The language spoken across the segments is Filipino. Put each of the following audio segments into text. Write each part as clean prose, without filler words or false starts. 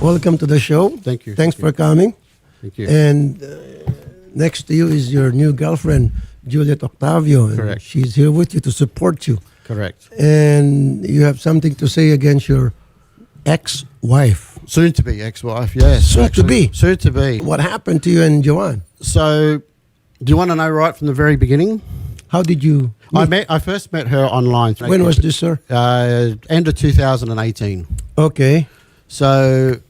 welcome to the show. Thank you. Thanks for coming. Thank you. And next to you is your new girlfriend, Juliet Octavio. And Correct. she's here with you to support you. Correct. And you have something to say against your ex-wife. Soon to be ex-wife, yes. Soon to be. Soon to be. What happened to you and Joanne? So, do you want to know right from the very beginning? How did you meet? I first met her online. When was this, sir? End of 2018. Okay. So,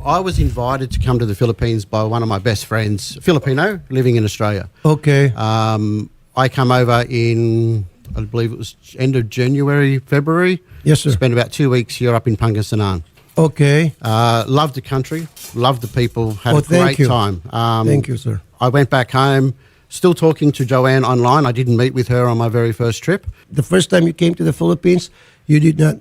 I was invited to come to the Philippines by one of my best friends, Filipino, living in Australia. Okay. I come over in, I believe it was end of January, February. Yes, sir. Spent about 2 weeks here up in Pangasinan. Okay. Loved the country, loved the people, had a thank great you. time. Thank you, sir. I went back home, still talking to Joanne online. I didn't meet with her on my very first trip. The first time you came to the Philippines, you did not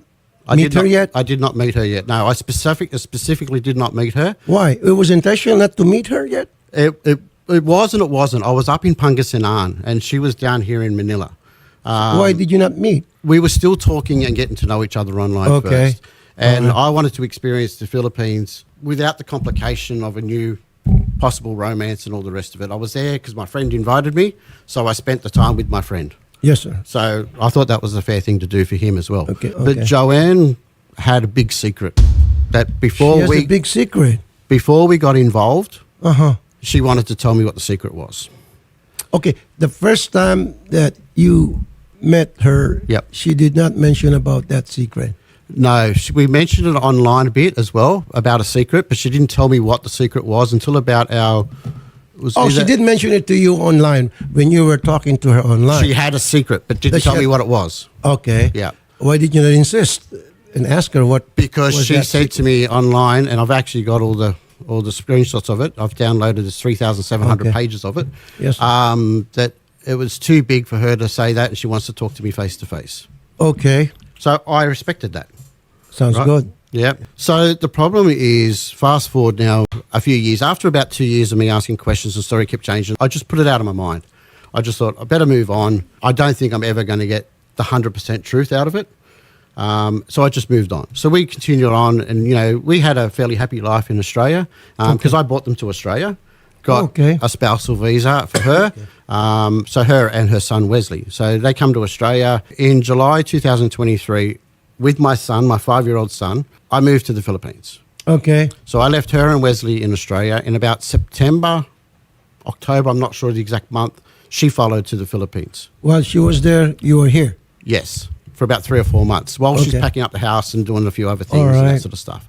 meet her yet? I did not meet her yet. No, I specifically did not meet her. Why? It was intentional not to meet her yet? It was and it wasn't. I was up in Pangasinan and she was down here in Manila. Why did you not meet? We were still talking and getting to know each other online Okay. first. And I wanted to experience the Philippines without the complication of a new possible romance and all the rest of it. I was there because my friend invited me, so I spent the time with my friend. Yes, sir. So I thought that was a fair thing to do for him as well. Okay. But Joanne had a big secret that She before has a big secret. before we got involved, Uh-huh. she wanted to tell me what the secret was. Okay, the first time that you met her, Yep. she did not mention about that secret. No, we mentioned it online a bit as well about a secret, but she didn't tell me what the secret was until about our. She did mention it to you online when you were talking to her online. She had a secret, but didn't Does she tell me have- what it was. Okay. Yeah. Why did you not insist and ask her what? Because was she that said to me online, and I've actually got all the screenshots of it. I've downloaded 3,700 Okay. pages of it. Yes. That it was too big for her to say that, and she wants to talk to me face to face. Okay. So I respected that. Sounds Right. good. Yeah. So the problem is, fast forward now a few years, after about 2 years of me asking questions, the story kept changing. I just put it out of my mind. I just thought, I better move on. I don't think I'm ever going to get the 100% truth out of it. So I just moved on. So we continued on, and, you know, we had a fairly happy life in Australia because I brought them to Australia, got a spousal visa for her. So her and her son, Wesley. So they come to Australia in July 2023 with my son, my 5-year-old son. I moved to the Philippines. Okay. So I left her and Wesley in Australia in about September, October, I'm not sure the exact month. She followed to the Philippines. While she was there, you were here. Yes, for about 3 or 4 months while she's packing up the house and doing a few other things and that sort of stuff.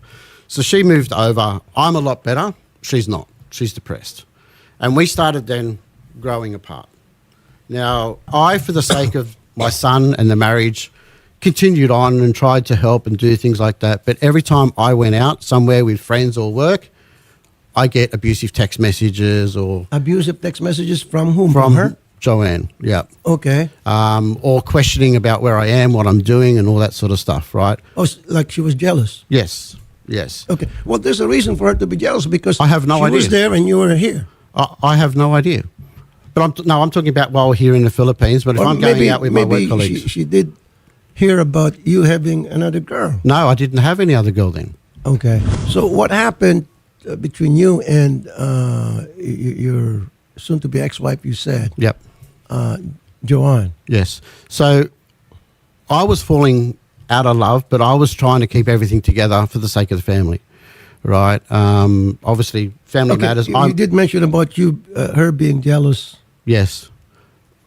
So she moved over. I'm a lot better. She's not. She's depressed. And we started then growing apart. Now, I, for the sake of my son and the marriage, continued on and tried to help and do things like that. But every time I went out somewhere with friends or work, I get abusive text messages or... Abusive text messages from whom? From her? Joanne, yeah. Okay. Or questioning about where I am, what I'm doing, and all that sort of stuff, right? Oh, like she was jealous? Yes, yes. Okay. Well, there's a reason for her to be jealous because I have no she idea. was there and you were here. I have no idea. But I'm talking about while here in the Philippines, but if I'm going out with my work colleagues... She did hear about you having another girl. No, I didn't have any other girl then. Okay. So what happened between you and your soon-to-be ex-wife, you said? Yep. Joanne. Yes. So I was falling out of love, but I was trying to keep everything together for the sake of the family, right? Obviously, family matters. You did mention about you, her being jealous. Yes.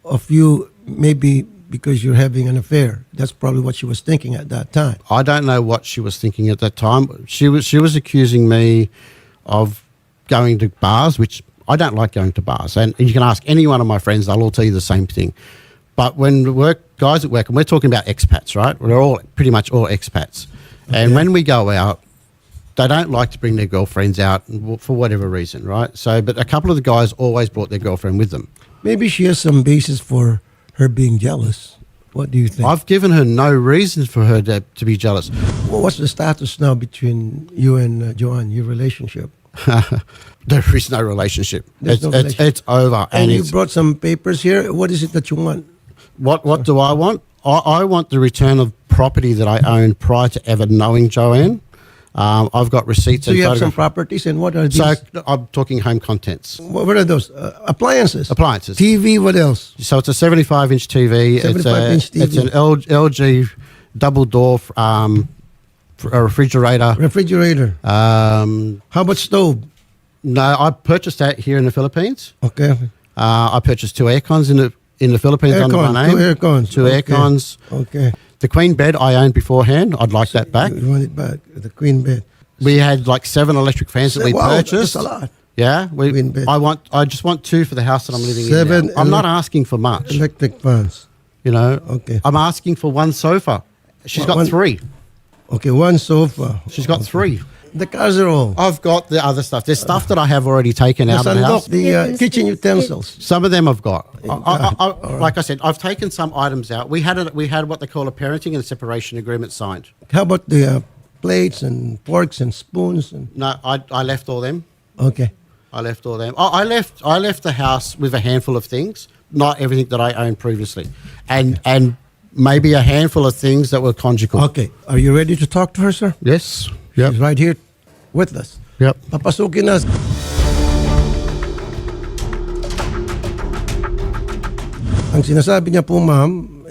Of you, maybe because you're having an affair. That's probably what she was thinking at that time. I don't know what she was thinking at that time. She was accusing me of going to bars, which I don't like going to bars. And you can ask any one of my friends, they'll all tell you the same thing. But when guys at work, and we're talking about expats, right? We're all pretty much all expats. Okay. And when we go out, they don't like to bring their girlfriends out for whatever reason, right? So, but a couple of the guys always brought their girlfriend with them. Maybe she has some basis for her being jealous. What do you think? I've given her no reason for her to be jealous. Well, what's the status now between you and Joanne, your relationship? There is no relationship. It's over. And you brought some papers here. What is it that you want? What do I want? I want the return of property that I owned prior to ever knowing Joanne. I've got receipts So and you have some photographs. properties, and what are these? So I'm talking home contents. What are those? Appliances? Appliances. TV, what else? So it's a 75-inch TV. 75-inch TV. It's an LG double door a refrigerator. Refrigerator. How about stove? No, I purchased that here in the Philippines. Okay. I purchased 2 aircons in the Philippines under my name. 2 aircons. Two Okay. aircons. Okay. The queen bed I owned beforehand. I'd like that back. You want it back? The queen bed. We had like 7 electric fans that we Wow, purchased. that's a lot. Yeah, Queen bed. I just want 2 for the house that I'm living 7 in now. I'm not asking for much. Electric fans. You know. Okay. I'm asking for 1 sofa. She's got One- 3. Okay, 1 sofa. She's got 3. The casserole. I've got the other stuff. There's stuff that I have already taken The out of the sandok, house. the kitchen utensils. Some of them I've got. Like I said, I've taken some items out. We had what they call a parenting and separation agreement signed. How about the plates and forks and spoons? And No, I left all them. okay. I left all them. I left the house with a handful of things, not everything that I owned previously, and maybe a handful of things that were conjugal. Okay. Are you ready to talk to her, sir? Yes. Yep. She's right here with us. Yep. Papasukin na. Ang sinasabi niya po, ma'am,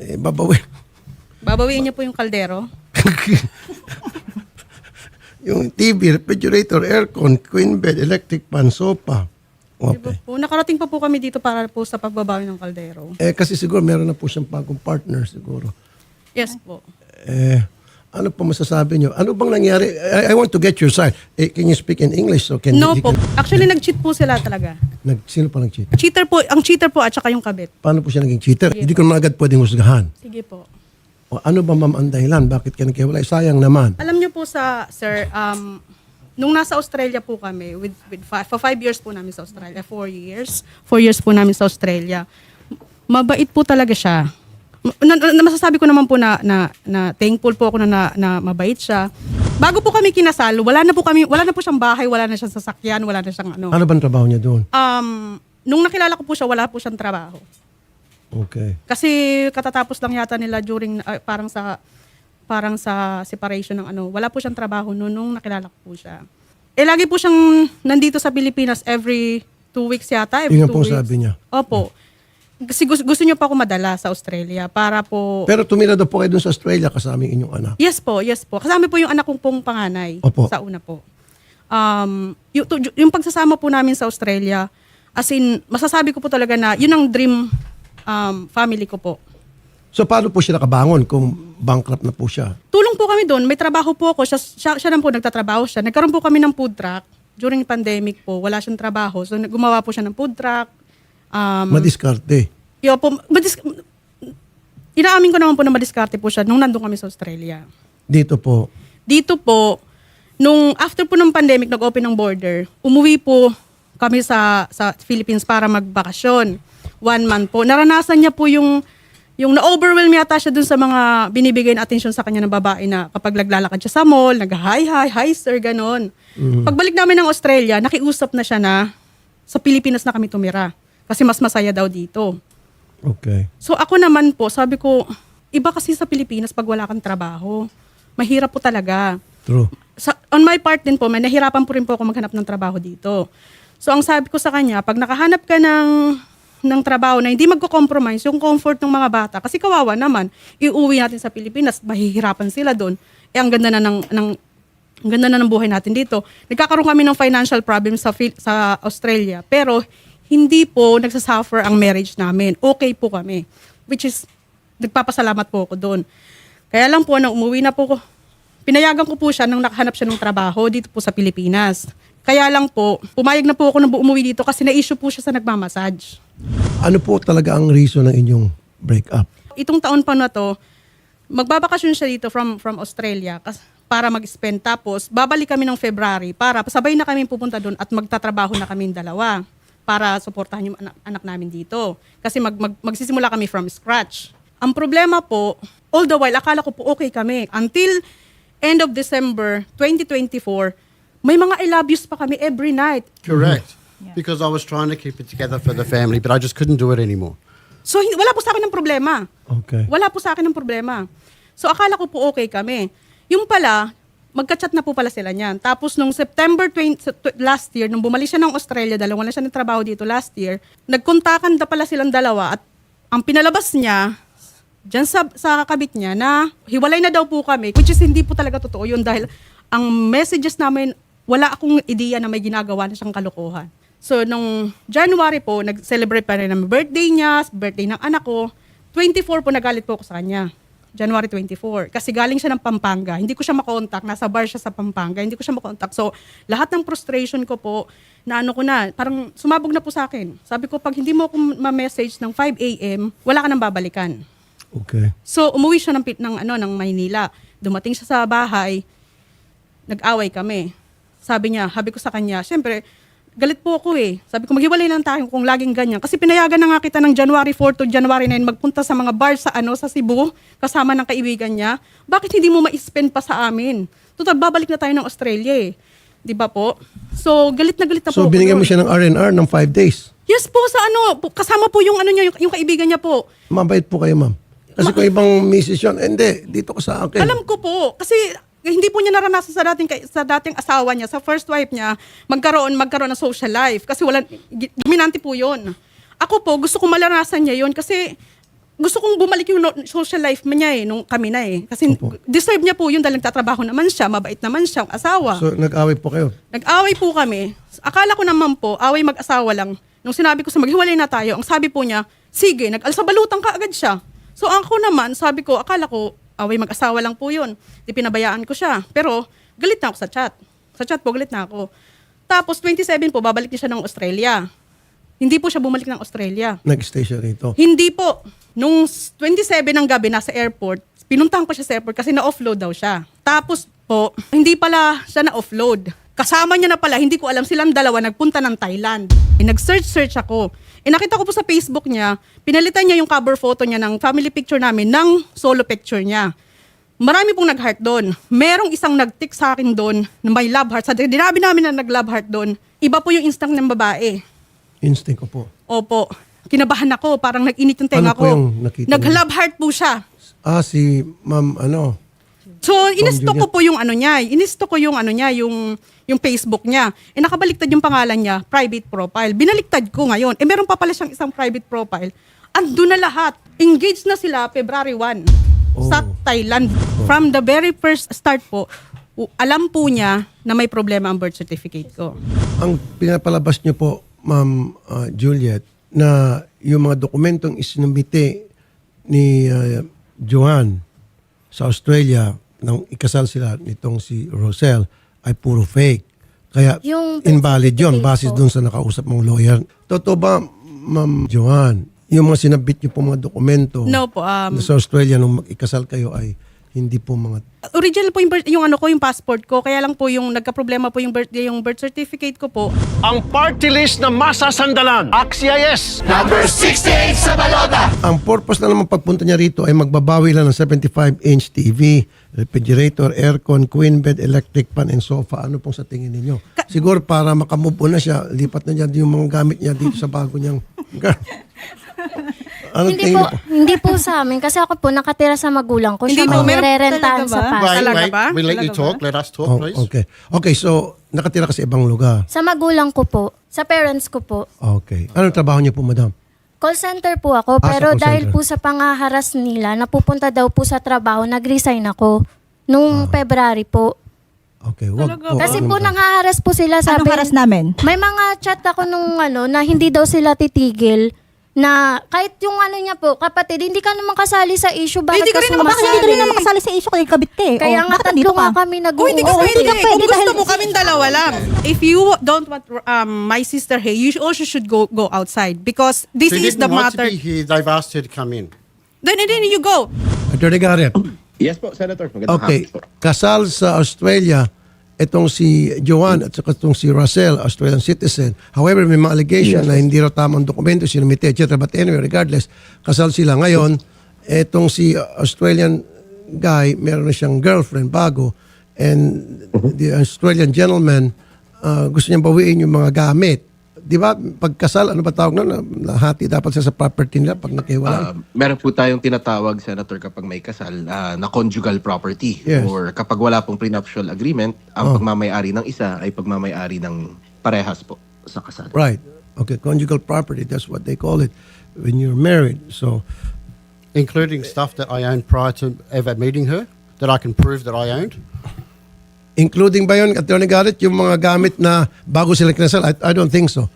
Babawiin niyo po yung kaldero. yung TV, refrigerator, aircon, queen bed, electric pan, sofa. Diba Okay. po? Nakarating pa po kami dito para po sa pagbabawi ng kaldero. Kasi siguro meron na po siyang bagong partner siguro. Yes po. Ano po masasabi niyo? Ano bang nangyari? I want to get your side. Can you speak in English? So can No you po. Actually, nag-cheat po sila talaga. Sino pa nag-cheat? Cheater po, ang cheater po at saka yung kabit. Paano po siya naging cheater? Hindi ko naman agad pwedeng husgahan. Sige po. O, ano ba ma'am ang dahilan? Bakit ka nagkiwalay? Sayang naman. Alam niyo po sir, nung nasa Australia po kami, for 5 years po namin sa Australia, 4 years. 4 years po namin sa Australia. Mabait po talaga siya. Masasabi ko naman po na thankful po ako na mabait siya. Bago po kami kinasal, wala na po siyang bahay, wala na siyang sasakyan, wala na siyang ano. Ano bang trabaho niya doon? Nung nakilala ko po siya, wala po siyang trabaho. Okay. Kasi katatapos lang yata nila during parang sa separation ng ano, wala po siyang trabaho nung nakilala ko po siya. Lagi po siyang nandito sa Pilipinas every 2 weeks yata. Yun ang pong sabi niya. Opo. Kasi gusto niyo pa ako madala sa Australia para po... Pero tumira daw po kayo doon sa Australia kasama yung inyong anak. Yes po. Kasama po yung anak kong pong panganay. Opo. Sa una po. Yung pagsasama po namin sa Australia, as in, masasabi ko po talaga na yun ang dream family ko po. So paano po siya nakabangon kung bankrupt na po siya? Tulong po kami doon. May trabaho po ako. Siya lang po nagtatrabaho siya. Nagkaroon po kami ng food truck. During pandemic po, wala siyang trabaho. So gumawa po siya ng food truck. Madiskarte. Inaamin ko naman po na madiskarte po siya nung nandun kami sa Australia. Dito po. Dito po, nung after po ng pandemic, nag-open ng border, umuwi po kami sa Philippines para magbakasyon. 1 month po. Naranasan niya po yung na-overwhelm yata siya dun sa mga binibigay na atensyon sa kanya ng babae na kapag naglalakad siya sa mall, hi sir, ganon. Pagbalik namin ng Australia, nakiusap na siya na sa Pilipinas na kami tumira. Kasi mas masaya daw dito. Okay. So ako naman po, sabi ko, iba kasi sa Pilipinas pag wala kang trabaho. Mahirap po talaga. True. On my part din po, may nahirapan po rin po ako maghanap ng trabaho dito. So ang sabi ko sa kanya, pag nakahanap ka ng trabaho na hindi magko-compromise yung comfort ng mga bata, kasi kawawa naman, iuwi natin sa Pilipinas, mahihirapan sila doon. Ang ganda na ng buhay natin dito. Nagkakaroon kami ng financial problems sa Australia, pero hindi po nagsasuffer ang marriage namin. Okay po kami. Which is, nagpapasalamat po ako doon. Kaya lang po, nang umuwi na po ko, pinayagan ko po siya nang nakahanap siya ng trabaho dito po sa Pilipinas. Kaya lang po, pumayag na po ako nang umuwi dito kasi na-issue po siya sa nagmamassage. Ano po talaga ang reason ng inyong breakup? Itong taon pa na to, magbabakasyon siya dito from Australia para mag-spend. Tapos, babalik kami ng February para sabay na kami pupunta doon at magtatrabaho na kami dalawa para suportahan yung anak namin dito. Kasi magsisimula kami from scratch. Ang problema po, all the while, akala ko po okay kami. Until end of December 2024, may mga I love yous pa kami every night. Correct. Because I was trying to keep it together for the family, but I just couldn't do it anymore. So, wala po sa akin ng problema. Okay. Wala po sa akin ng problema. So, akala ko po okay kami. Yung pala, magka-chat na po pala sila niyan. Tapos nung September 20 last year, nung bumalik siya ng Australia, dalawa na siya ng trabaho dito last year, nagkontakan na pala silang dalawa at ang pinalabas niya, dyan sa kakabit niya, na hiwalay na daw po kami, which is hindi po talaga totoo yun dahil ang messages namin, wala akong ideya na may ginagawa na siyang kalokohan. So nung January po, nag-celebrate pa rin ng birthday niya, birthday ng anak ko, 24 po nagalit po ako sa kanya. January 24. Kasi galing siya ng Pampanga. Hindi ko siya makontak. Nasa bar siya sa Pampanga. Hindi ko siya makontak. So, lahat ng frustration ko po, na ano ko na, parang sumabog na po sa akin. Sabi ko, pag hindi mo ako ma-message ng 5 a.m., wala ka nang babalikan. Okay. So, umuwi siya ng Maynila. Dumating siya sa bahay, nag-away kami. Sabi ko sa kanya, syempre, galit po ako eh. Sabi ko, maghiwalay lang tayo kung laging ganyan. Kasi pinayagan na nga kita ng January 4 to January 9 magpunta sa mga bar sa Cebu, kasama ng kaibigan niya. Bakit hindi mo ma-spend pa sa amin? Total, babalik na tayo ng Australia eh. Di ba po? So, galit na po. So, binigyan mo siya ng R&R ng 5 days? Yes po, kasama po yung niya, yung kaibigan niya po. Mabait po kayo, ma'am. Kasi kung ibang misis yun, hindi, dito ka sa akin. Alam ko po, kasi hindi po niya naranasan sa dating asawa niya, sa first wife niya, magkaroon ng social life. Kasi dominante po yun. Ako po, gusto kong malanasan niya yun kasi gusto kong bumalik yung social life niya nung kami na eh. Kasi deserve niya po yun dahil nagtatrabaho naman siya, mabait naman siya, asawa. So, nag-away po kayo? Nag-away po kami. Akala ko naman po, away mag-asawa lang. Nung sinabi ko sa maghiwalay na tayo, ang sabi po niya, sige, nag-alsabalutan ka agad siya. So ako naman, sabi ko, akala ko, away mag-asawa lang po yun. Di pinabayaan ko siya. Pero galit na ako sa chat. Sa chat po, galit na ako. Tapos 27 po, babalik niya siya ng Australia. Hindi po siya bumalik ng Australia. Nag-stay siya rito? Hindi po. Nung 27 ng gabi, nasa airport, pinuntahan ko siya sa airport kasi na-offload daw siya. Tapos po, hindi pala siya na-offload. Kasama niya na pala, hindi ko alam, silang dalawa nagpunta ng Thailand. Nag-search ako. Nakita ko po sa Facebook niya, pinalitan niya yung cover photo niya ng family picture namin ng solo picture niya. Marami pong nag-heart doon. Merong isang nag-tick sa akin doon na may love heart. Sa dinabi namin na nag-love heart doon, iba po yung instinct ng babae. Instinct ko po. Opo. Kinabahan ako, parang nag-init yung tenga Ano po ko. yung nakita Nag-love heart po siya. Si ma'am, So, inisto ko po yung yung Facebook niya. Nakabaliktad yung pangalan niya, private profile. Binaliktad ko ngayon. Meron pa pala siyang isang private profile. Ando na lahat. Engaged na sila February 1 sa Thailand. From the very first start po, alam po niya na may problema ang birth certificate ko. Ang pinapalabas niyo po, Ma'am Juliet, na yung mga dokumentong isinumbite ni Joanne sa Australia nang ikasal sila nitong si Rosel ay puro fake. Kaya Yung invalid yun certificate basis po. dun sa nakausap mong lawyer. Totoo ba, Ma'am Joanne, yung mga sinabit niyo po mga dokumento No po. na sa Australia nung mag-ikasal kayo ay hindi po mga... Original po yung passport ko. Kaya lang po yung nagka-problema po yung birth certificate ko po. Ang party list na masasandalan. AXIS! Ang purpose na naman pagpunta niya rito ay magbabawi lang ng 75-inch TV, refrigerator, aircon, queen bed, electric fan, and sofa. Ano pong sa tingin ninyo? Siguro para makamove on na siya, lipat na niya yung mga gamit niya dito sa bago niyang... Ano tingin niyo po? Hindi po sa amin. Kasi ako po nakatira sa magulang ko. Hindi Siya po, po meron nirerentahan talaga sa ba? Pasig. Talaga ba? We'll let you Talaga talk. ba? Let us talk, Oh, please. okay. Okay, so nakatira ka sa ibang lugar. Sa magulang ko po. Sa parents ko po. Okay. Anong trabaho niyo po, madam? Call center po ako. Sa Pero call dahil center. po sa pangaharas nila, napupunta daw po sa trabaho, nag-resign ako. Nung February po. Okay, wag Talaga po. Kasi Ano po ba? nanghaharas po sila. Anong haras namin? May mga chat ako nung na hindi daw sila titigil. Na kahit yung niya po, kapatid, hindi ka naman kasali sa issue. Bakit Hindi ka ka rin sumasali? Bakit hindi ka rin naman kasali sa issue kay kabit ka eh? Kaya nga bakit nandito tatlo nga kami Oh, hindi ka Oo, pwede. hindi ka Kung pwede gusto dahil- mo kaming dalawa lang. If you don't want my sister here, you also should go outside because this She is the didn't want matter. to be here. They've asked her to come in. Then you go. Attorney Garrett. Yes po, Senator. Magandang Okay. hapon po. Kasal sa Australia, itong si Joanne at saka itong si Russell, Australian citizen. However, may mga allegation na hindi raw tamang dokumento, sinumite, etc. But anyway, regardless, kasal sila. Ngayon, itong si Australian guy, meron na siyang girlfriend bago, and the Australian gentleman, gusto niyang bawiin yung mga gamit di ba, pagkasal, ano ba tawag na, lahati dapat sa property nila pag nagkahiwalay? Meron po tayong tinatawag, Senator, kapag may kasal na conjugal property. Yes. Or kapag wala pong prenuptial agreement, ang pagmamayari ng isa ay pagmamayari ng parehas po sa kasal. Right. Okay, conjugal property, that's what they call it when you're married. So, Including stuff that I owned prior to ever meeting her, that I can prove that I owned. including ba yun, Attorney Garrett, yung mga gamit na bago sila kinasal? I don't think so.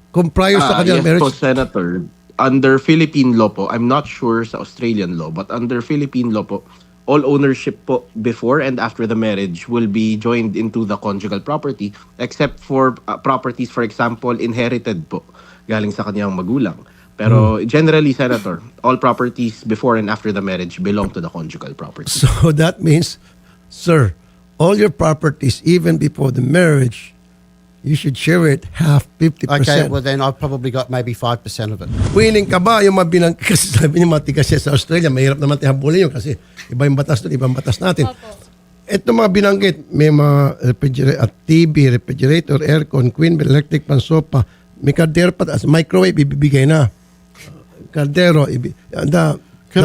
Kung prior sa kanilang Yes marriage, po, Senator. Under Philippine law po, I'm not sure sa Australian law, but under Philippine law po, all ownership po before and after the marriage will be joined into the conjugal property except for properties, for example, inherited po galing sa kanyang magulang. Pero generally, Senator, all properties before and after the marriage belong to the conjugal property. so that means, sir, all your properties, even before the marriage, you should share it half, 50%. Okay, well then I've probably got maybe 5% of it. Winning ka ba yung mga kasi sabi niya matigas siya sa Australia, mahirap naman tihabulin yun kasi iba yung batas doon, ibang batas natin. Ito mga binanggit, may mga TV, refrigerator, aircon, queen bed, electric pan, sofa, may kaldero pa, microwave, ibibigay na. Kaldero, the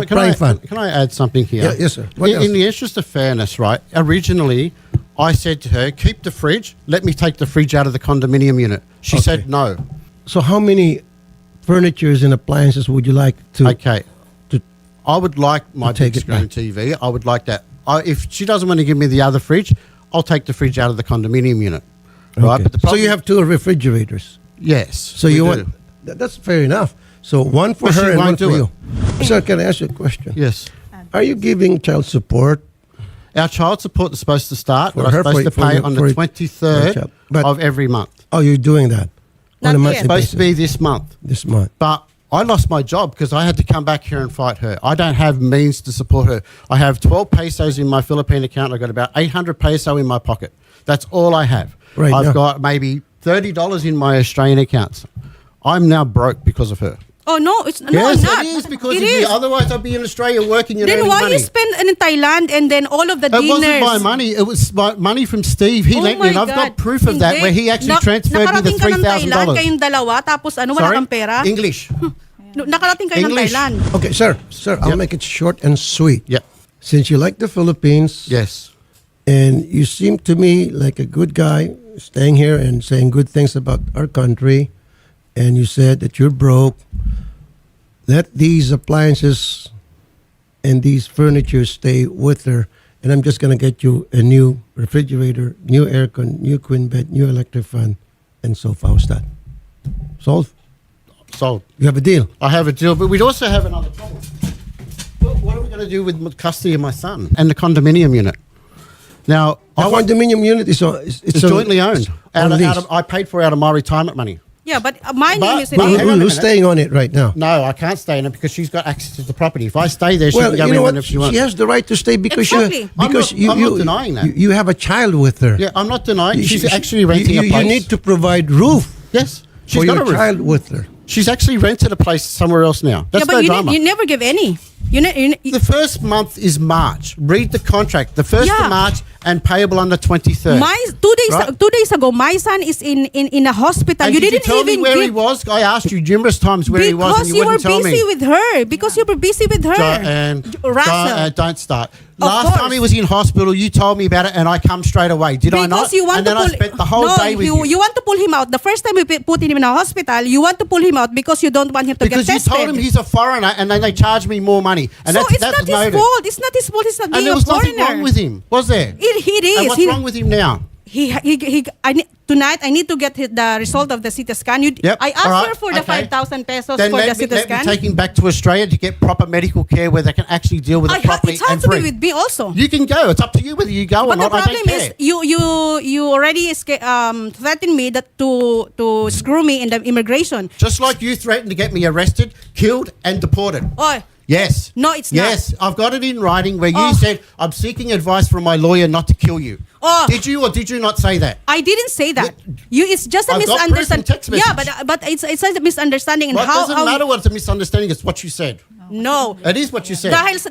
frying pan. Can I add something here? Yeah, yes, sir. What else? In the interest of fairness, right, originally I said to her, keep the fridge, let me take the fridge out of the condominium unit. She said no. So how many furnitures and appliances would you like to? Okay. to- I would like my take big it back. screen TV. I would like that. If she doesn't want to give me the other fridge, I'll take the fridge out of the condominium unit. Right? Okay. But the So problem, you have two refrigerators. yes. So we you do. want that's fair enough. So one for But she her and one won't for do you. Sir, can I ask you a question? Yes. Are you giving child support? Our child support is supposed to start. For We're her, supposed to for pay your- on for the your 23rd child. But- of every month. Oh, you're doing that on a Not monthly yet. Supposed to basis be this month. this month. But I lost my job because I had to come back here and fight her. I don't have means to support her. I have 12 pesos in my Philippine account. I've got about 800 peso in my pocket. That's all I have. Right I've now. got maybe $30 in my Australian accounts. I'm now broke because of her. Oh, no, it's no, Yes, not. it is because It of you. is. Otherwise, I'd be in Australia working and Then earning why money. you spend in Thailand and then all of the It wasn't dinners? my money. It was my money from Steve. He Oh lent me, and my I've got God. proof of that, Hindi. where he actually transferred me the Nakarating ka ng Thailand, $3,000. kayong dalawa, tapos ano, wala Sorry? kang pera? English. Nakarating kayo ng English. Thailand. Okay, sir, I'll Yep. make it short and sweet. Yep. Since you like the Philippines, Yes. and you seem to me like a good guy, staying here and saying good things about our country, and you said that you're broke, let these appliances and these furniture stay with her, and I'm just going to get you a new refrigerator, new aircon, new queen bed, new electric fan, and sofa. How's that? Solved? Sold. You have a deal? I have a deal, but we'd also have another problem. Well, what are we going to do with custody of my son and the condominium unit? Now, The I want condominium unit is it's jointly owned. on lease. I paid for it out of my retirement money. Yeah, but my But- name is in but- Who- hang on a who's minute. staying on it right now? No, I can't stay in it because she's got access to the property. If I stay there, she Well, can go you in know what? whenever she wants. She has the right to stay because Exactly. you because I'm not denying that. You have a child with her. Yeah, I'm not denying. She's She- actually renting you, a place. You need to provide roof Yes, for she's got your a roof. child with her. She's actually rented a place somewhere else now. That's Yeah, but no you, drama. you never give any. The first month is March. Read the contract. The first Yeah. of March and payable on the 23rd. my 2 days Right. 2 days ago, my son is in a hospital. And you did didn't tell me even where give he was? I asked you numerous times where he was, and because you you were wouldn't tell busy me. with her. Because you were busy with her. Russell. Don't start. Of Last course. time he was in hospital, you told me about it, and I come straight away. Did I not? Because you want and to then pull I spent the whole no, day with you. you want to pull him out. The first time we put him in a hospital, you want to pull him out because you don't want him to Because get you tested. told him he's a foreigner, and then they charged me more money. And so that's, it's that's not his noted. fault. It's not his fault. He's not And being there a was nothing foreigner. wrong with him, was there? It is. And what's wrong with him now? Tonight, I need to get the result of the CT scan. Yep. I asked all right, her for the okay. 5,000 pesos Then for the let me CT scan. take him back to Australia to get proper medical care where they can actually deal with it properly It has and to be free. with me also. You can go. It's up to you whether you go or But the not. I problem don't is, care. you already threatened me that to screw me in the immigration. Just like you threatened to get me arrested, killed, and deported. Oh, Yes. No, it's not. Yes, I've got it in writing where you Oh. said, I'm seeking advice from my lawyer not to kill you. Oh. Did you or did you not say that? I didn't say that. It's just a I've got proof and misunderstanding. text Yeah, message. but it's a misunderstanding. Well, And it how? doesn't matter what it's a misunderstanding, it's what you said. No. It is what you said. Dahil sa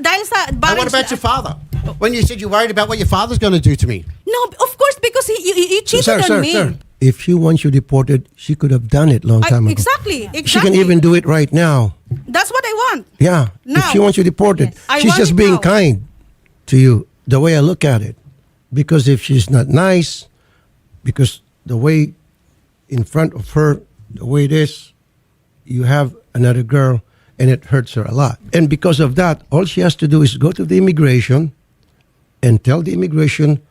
And what about your father? When you said you're worried about what your father's going to do to me. No, of course, because he cheated Sir, on me. sir, if she wants you deported, she could have done it long time ago. Exactly. She can even do it right now. That's what I want. Yeah. Now. If she wants you deported, I she's want just it being now. kind to you, the way I look at it. Because if she's not nice, because the way in front of her, the way it is, you have another girl and it hurts her a lot. And because of that, all she has to do is go to the immigration and tell the immigration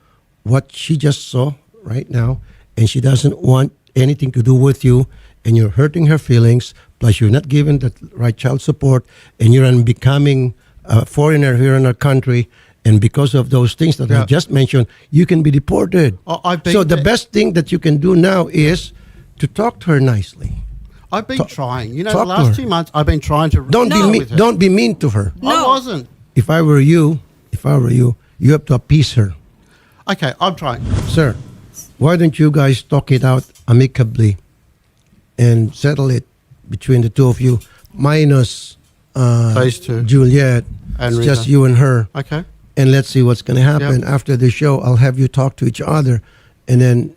what she just saw right now, and she doesn't want anything to do with you, and you're hurting her feelings, plus you're not giving the right child support, and you're becoming a foreigner here in our country, and because of those things that I Yeah. just mentioned, you can be deported. I've been So the there. best thing that you can do now is to talk to her nicely. I've been Talk- trying. You know, talk the to last her. 2 months I've been trying to Don't deal be with her. don't be mean to her. I No. wasn't. If I were you, you have to appease her. Okay, I'm trying. Sir, why don't you guys talk it out amicably and settle it between the two of you, minus Phase two. Juliet. And It's Rita. just you and her. Okay. And let's see what's going to happen. Yep. After the show, I'll have you talk to each other, and then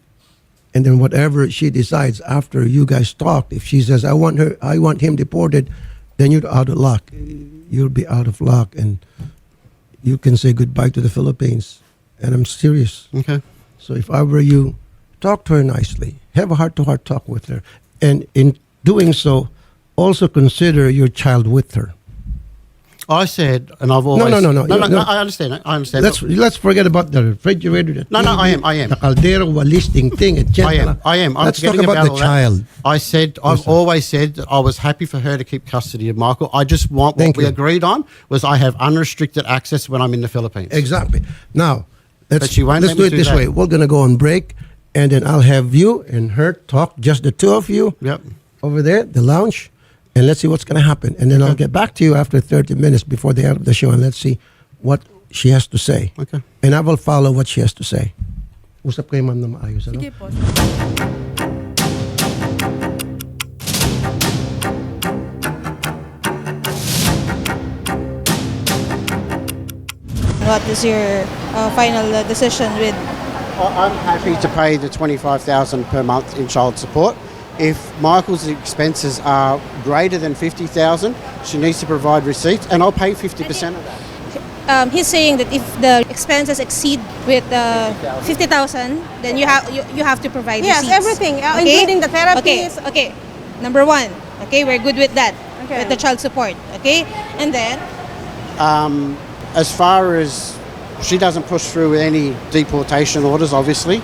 whatever she decides after you guys talk, if she says I want him deported, then you're out of luck. You'll be out of luck, and you can say goodbye to the Philippines. And I'm serious. Okay. So if I were you, talk to her nicely. Have a heart-to-heart talk with her. And in doing so, also consider your child with her. I said, and I've always... No. No, I understand it. I understand. Let's forget about the refrigerator. The No, I TV, am. The Kaldero, listing thing, etc. I am. I'm Let's talk forgetting about the all that. child. I said, I've always said that I was happy for her to keep custody of Michael. I just want Thank what we you. agreed on was I have unrestricted access when I'm in the Philippines. Exactly. Now, But she won't let's let do me it do this that. way. We're going to go on break, and then I'll have you and her talk, just the two of you, Yep. over there, the lounge, and let's see what's going to happen. And then I'll get back to you after 30 minutes before the end of the show, and let's see what she has to say. Okay. And I will follow what she has to say. Usap kayo, ma'am, na maayos. Ano? Sige po. What is your final decision with? I'm happy to pay the $25,000 per month in child support. If Michael's expenses are greater than $50,000, she needs to provide receipts, and I'll pay 50% of that. He's saying that if the expenses exceed with $50,000, then you have to provide Yes, receipts. everything, including the therapies. Okay. Number one. Okay, we're good with that. Okay. With the child support. Okay, and then As far as she doesn't push through any deportation orders, obviously,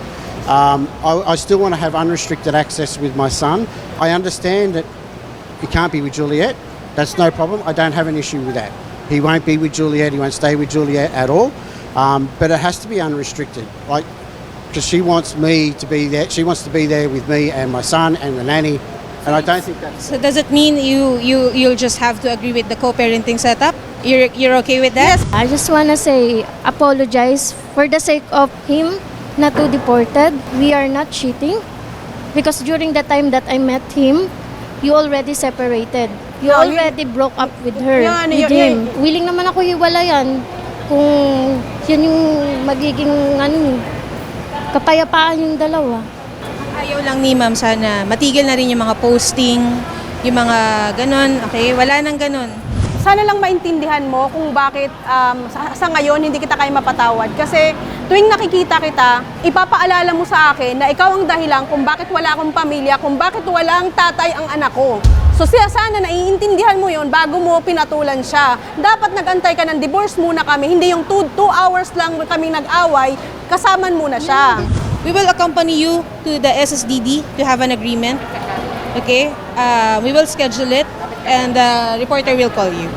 I still want to have unrestricted access with my son. I understand that he can't be with Juliet. That's no problem. I don't have an issue with that. He won't be with Juliet. He won't stay with Juliet at all. But it has to be unrestricted, like, because she wants me to be there. She wants to be there with me and my son and the nanny. And I don't think that's... so does it mean you'll just have to agree with the co-parenting setup? You're okay with that? Yes. I just want to say apologize for the sake of him not to deported. We are not cheating because during the time that I met him, you already separated. You No, already broke up with her, Yan, with him. Willing naman ako hiwalayan kung yun yung magiging kapayapaan yung dalawa. Ayaw lang ni ma'am sana matigil na rin yung mga posting, yung mga ganon, okay? Wala nang ganon. Sana lang maintindihan mo kung bakit sa ngayon hindi kita kaya mapatawad. Kasi tuwing nakikita kita, ipapaalala mo sa akin na ikaw ang dahilan kung bakit wala akong pamilya, kung bakit walang tatay ang anak ko. So sana naiintindihan mo yon bago mo pinatulan siya. Dapat nag-antay ka ng divorce muna kami, hindi yung 2 hours lang kami nag-away, kasaman muna siya. We will accompany you to the SSDD to have an agreement. Okay? We will schedule it and the reporter will call you.